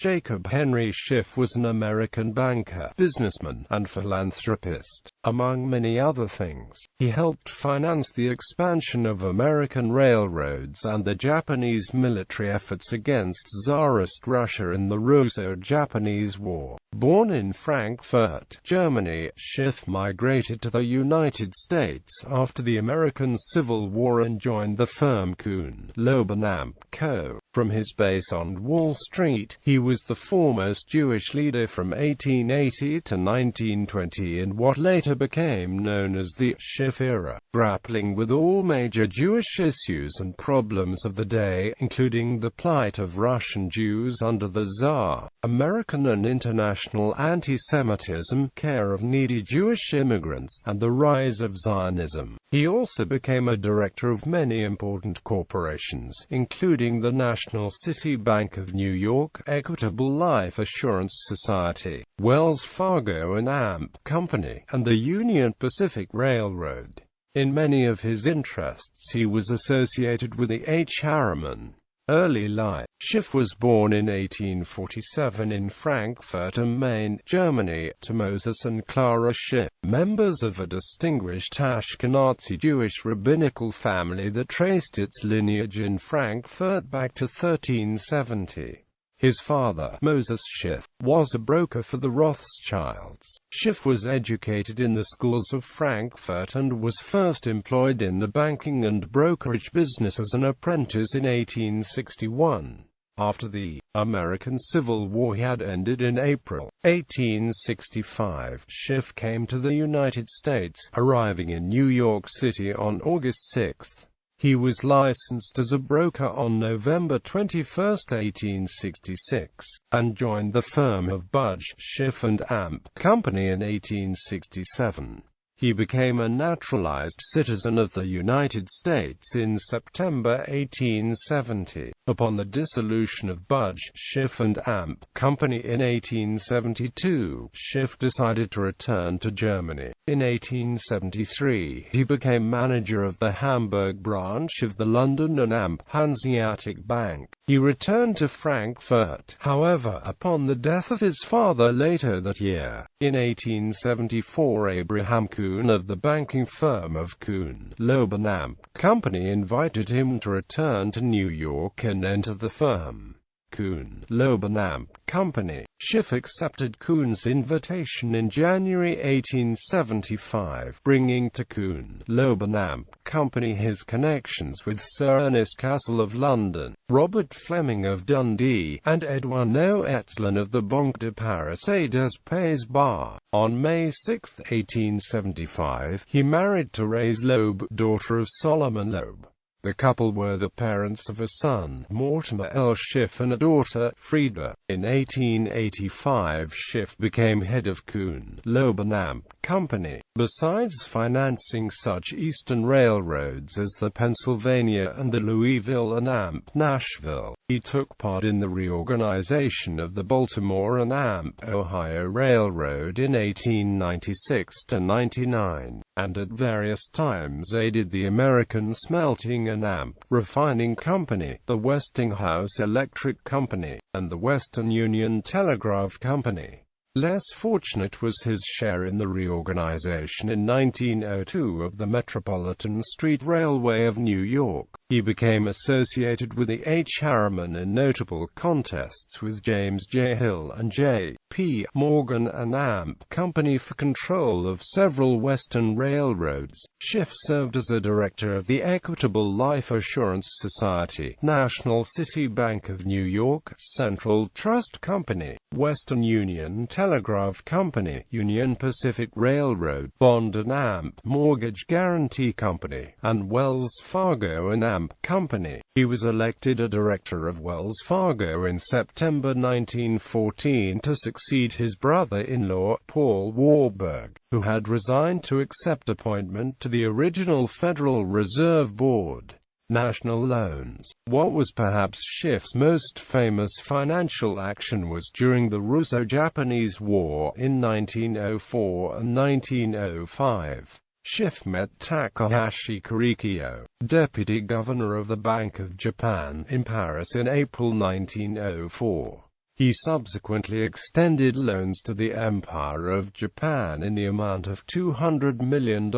Jacob Henry Schiff was an American banker, businessman, and philanthropist. Among many other things, he helped finance the expansion of American railroads and the Japanese military efforts against Tsarist Russia in the Russo-Japanese War. Born in Frankfurt, Germany, Schiff migrated to the United States after the American Civil War and joined the firm Kuhn, Loeb and Co. From his base on Wall Street, he was the foremost Jewish leader from 1880 to 1920 in what later became known as the Schiff era, grappling with all major Jewish issues and problems of the day, including the plight of Russian Jews under the Tsar, American and international anti-Semitism, care of needy Jewish immigrants, and the rise of Zionism. He also became a director of many important corporations, including the National City Bank of New York, Equitable Life Assurance Society, Wells Fargo and Amp Company, and the Union Pacific Railroad. In many of his interests he was associated with the H. Harriman. Early life. Schiff was born in 1847 in Frankfurt am Main, Germany, to Moses and Clara Schiff, members of a distinguished Ashkenazi Jewish rabbinical family that traced its lineage in Frankfurt back to 1370. His father, Moses Schiff, was a broker for the Rothschilds. Schiff was educated in the schools of Frankfurt and was first employed in the banking and brokerage business as an apprentice in 1861. After the American Civil War had ended in April 1865, Schiff came to the United States, arriving in New York City on August 6. He was licensed as a broker on November 21, 1866, and joined the firm of Budge, Schiff and Amp Company in 1867. He became a naturalized citizen of the United States in September 1870. Upon the dissolution of Budge, Schiff and Amp Company in 1872, Schiff decided to return to Germany. In 1873, he became manager of the Hamburg branch of the London and Amp Hanseatic Bank. He returned to Frankfurt, however, upon the death of his father later that year. In 1874, Abraham Kuhn of the banking firm of Kuhn, Loeb and Amp Company invited him to return to New York and enter the firm. Kuhn, Loeb and Amp Company. Schiff accepted Kuhn's invitation in January 1875, bringing to Kuhn, Loeb and Amp Company his connections with Sir Ernest Cassel of London, Robert Fleming of Dundee, and Edouard Noëtlin of the Banque de Paris et des Pays-Bas. On May 6, 1875, he married Thérèse Loeb, daughter of Solomon Loeb. The couple were the parents of a son, Mortimer L. Schiff, and a daughter, Frieda. In 1885, Schiff became head of Kuhn, Loeb and Amp Company. Besides financing such eastern railroads as the Pennsylvania and the Louisville and Amp Nashville, he took part in the reorganization of the Baltimore and Amp Ohio Railroad in 1896–99, and at various times aided the American Smelting and Amp Refining Company, the Westinghouse Electric Company, and the Western Union Telegraph Company. Less fortunate was his share in the reorganization in 1902 of the Metropolitan Street Railway of New York. He became associated with the H. Harriman in notable contests with James J. Hill and J. P. Morgan and Amp Company for control of several Western railroads. Schiff served as a director of the Equitable Life Assurance Society, National City Bank of New York, Central Trust Company, Western Union Telegraph Company, Union Pacific Railroad, Bond and Amp Mortgage Guarantee Company, and Wells Fargo and Amp Company. He was elected a director of Wells Fargo in September 1914 to succeed his brother-in-law, Paul Warburg, who had resigned to accept appointment to the original Federal Reserve Board. National loans. What was perhaps Schiff's most famous financial action was during the Russo-Japanese War in 1904 and 1905. Schiff met Takahashi Kurikyo, deputy governor of the Bank of Japan, in Paris in April 1904. He subsequently extended loans to the Empire of Japan in the amount of $200 million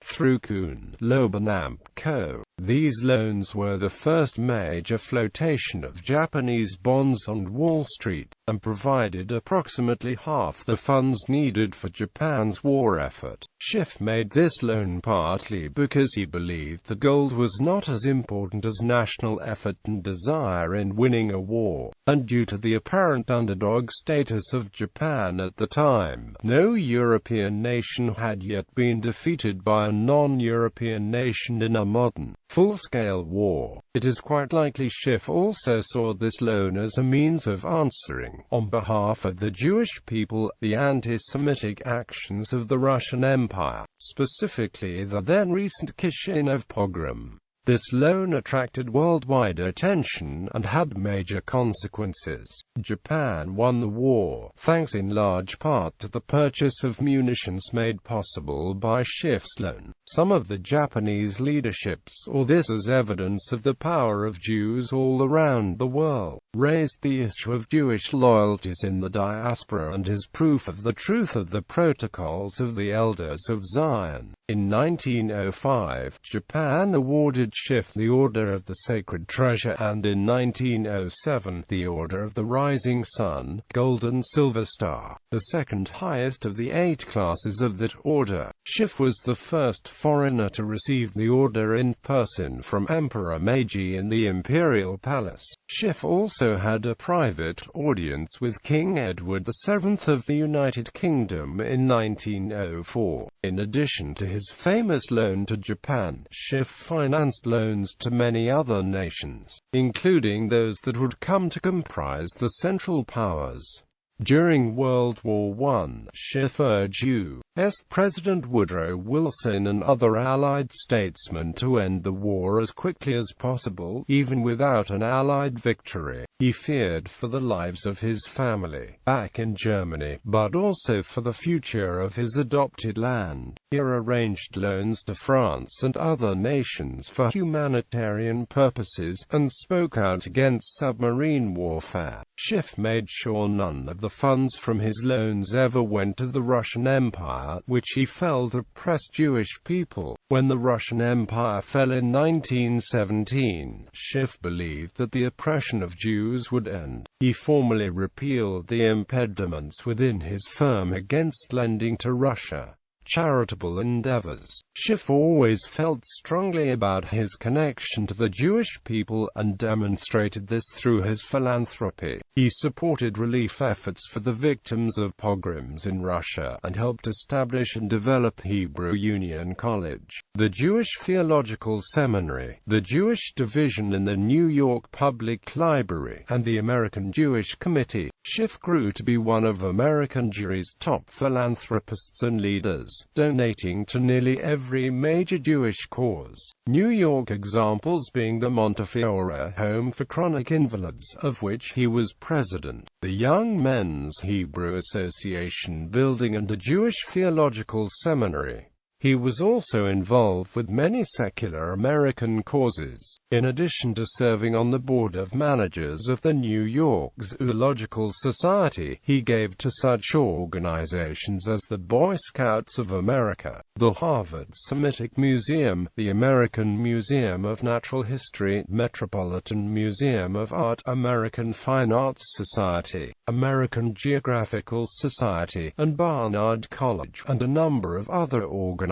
through Kuhn, Loeb and Co. These loans were the first major flotation of Japanese bonds on Wall Street, and provided approximately half the funds needed for Japan's war effort. Schiff made this loan partly because he believed the gold was not as important as national effort and desire in winning a war, and due to the apparent underdog status of Japan at the time. No European nation had yet been defeated by a non-European nation in a modern, full-scale war. It is quite likely Schiff also saw this loan as a means of answering, on behalf of the Jewish people, the anti-Semitic actions of the Russian Empire, specifically the then recent Kishinev pogrom. This loan attracted worldwide attention and had major consequences. Japan won the war, thanks in large part to the purchase of munitions made possible by Schiff's loan. Some of the Japanese leadership saw this as evidence of the power of Jews all around the world, raised the issue of Jewish loyalties in the diaspora and as proof of the truth of the protocols of the Elders of Zion. In 1905, Japan awarded Schiff the Order of the Sacred Treasure, and in 1907, the Order of the Rising Sun, Gold and Silver Star, the second highest of the 8 classes of that order. Schiff was the first foreigner to receive the order in person from Emperor Meiji in the Imperial Palace. Schiff also had a private audience with King Edward VII of the United Kingdom in 1904. In addition to his famous loan to Japan, Schiff financed loans to many other nations, including those that would come to comprise the Central Powers. During World War I, Schiff urged U.S. President Woodrow Wilson and other Allied statesmen to end the war as quickly as possible, even without an Allied victory. He feared for the lives of his family back in Germany, but also for the future of his adopted land. He arranged loans to France and other nations for humanitarian purposes, and spoke out against submarine warfare. Schiff made sure none of the funds from his loans ever went to the Russian Empire, which he felt oppressed Jewish people. When the Russian Empire fell in 1917, Schiff believed that the oppression of Jews would end. He formally repealed the impediments within his firm against lending to Russia. Charitable Endeavors. Schiff always felt strongly about his connection to the Jewish people and demonstrated this through his philanthropy. He supported relief efforts for the victims of pogroms in Russia and helped establish and develop Hebrew Union College, the Jewish Theological Seminary, the Jewish Division in the New York Public Library, and the American Jewish Committee. Schiff grew to be one of American Jewry's top philanthropists and leaders, donating to nearly every major Jewish cause. New York examples being the Montefiore Home for Chronic Invalids, of which he was president, the Young Men's Hebrew Association building, and the Jewish Theological Seminary. He was also involved with many secular American causes. In addition to serving on the board of managers of the New York Zoological Society, he gave to such organizations as the Boy Scouts of America, the Harvard Semitic Museum, the American Museum of Natural History, Metropolitan Museum of Art, American Fine Arts Society, American Geographical Society, and Barnard College, and a number of other organizations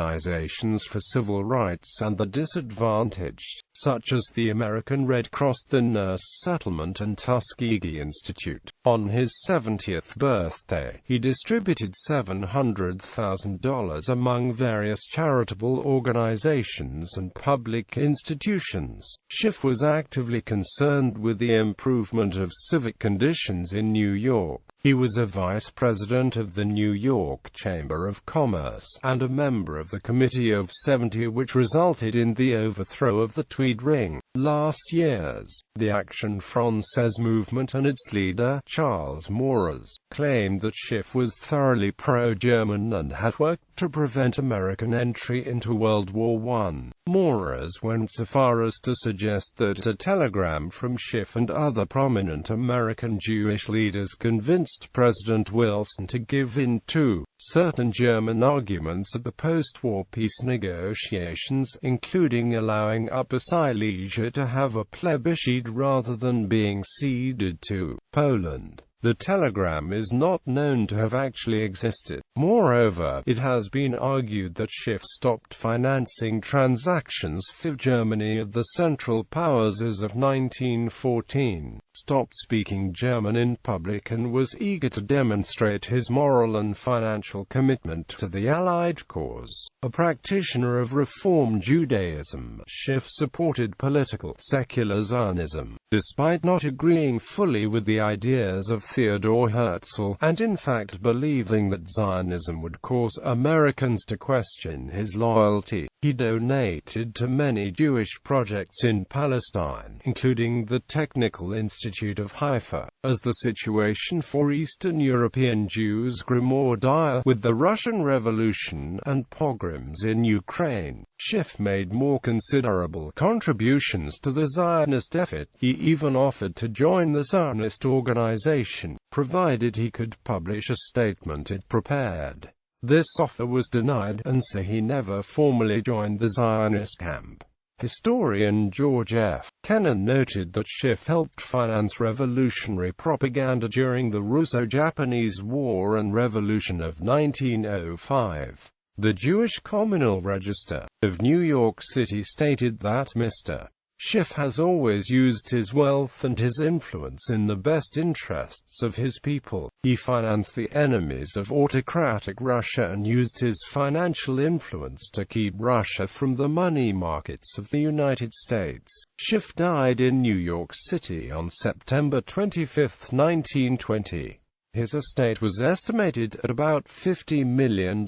for civil rights and the disadvantaged, such as the American Red Cross, the Nurse Settlement, and Tuskegee Institute. On his 70th birthday, he distributed $700,000 among various charitable organizations and public institutions. Schiff was actively concerned with the improvement of civic conditions in New York. He was a vice president of the New York Chamber of Commerce, and a member of the Committee of 70, which resulted in the overthrow of the Tweed Ring. Last year's, the Action Française movement and its leader, Charles Maurras, claimed that Schiff was thoroughly pro-German and had worked to prevent American entry into World War I. Maurers went so far as to suggest that a telegram from Schiff and other prominent American Jewish leaders convinced President Wilson to give in to certain German arguments at the post-war peace negotiations, including allowing Upper Silesia to have a plebiscite rather than being ceded to Poland. The telegram is not known to have actually existed. Moreover, it has been argued that Schiff stopped financing transactions for Germany of the Central Powers as of 1914, stopped speaking German in public, and was eager to demonstrate his moral and financial commitment to the Allied cause. A practitioner of Reform Judaism, Schiff supported political, secular Zionism, despite not agreeing fully with the ideas of Theodor Herzl, and in fact believing that Zionism would cause Americans to question his loyalty. He donated to many Jewish projects in Palestine, including the Technical Institute of Haifa. As the situation for Eastern European Jews grew more dire with the Russian Revolution and pogroms in Ukraine, Schiff made more considerable contributions to the Zionist effort. He even offered to join the Zionist organization, provided he could publish a statement it prepared. This offer was denied, and so he never formally joined the Zionist camp. Historian George F. Kennan noted that Schiff helped finance revolutionary propaganda during the Russo-Japanese War and Revolution of 1905. The Jewish Communal Register of New York City stated that Mr. Schiff has always used his wealth and his influence in the best interests of his people. He financed the enemies of autocratic Russia and used his financial influence to keep Russia from the money markets of the United States. Schiff died in New York City on September 25, 1920. His estate was estimated at about $50 million.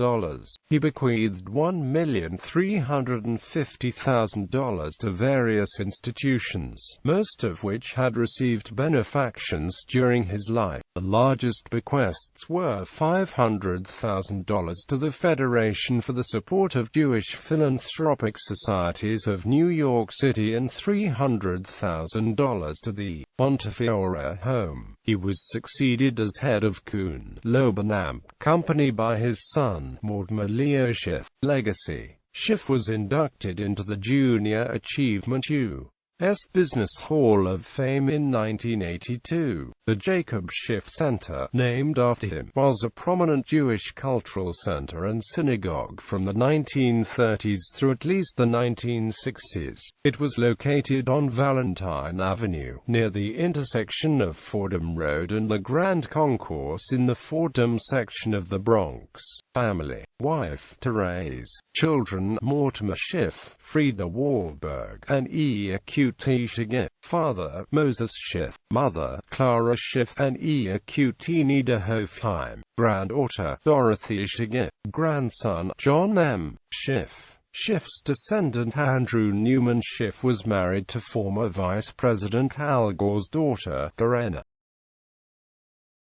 He bequeathed $1,350,000 to various institutions, most of which had received benefactions during his life. The largest bequests were $500,000 to the Federation for the Support of Jewish Philanthropic Societies of New York City and $300,000 to the Montefiore Home. He was succeeded as head of Kuhn, Loeb and Amp Company by his son, Mortimer Leo Schiff. Legacy. Schiff was inducted into the Junior Achievement U.S. Business Hall of Fame in 1982. The Jacob Schiff Center, named after him, was a prominent Jewish cultural center and synagogue from the 1930s through at least the 1960s. It was located on Valentine Avenue, near the intersection of Fordham Road and the Grand Concourse in the Fordham section of the Bronx. Family. Wife, Therese. Children, Mortimer Schiff, Frieda Wahlberg, and Eakute. Father, Moses Schiff. Mother, Clara Schiff and Eakute Hofheim. Granddaughter, Dorothy Schiff. Grandson, John M. Schiff. Schiff's descendant Andrew Newman Schiff was married to former Vice President Al Gore's daughter, Dorena.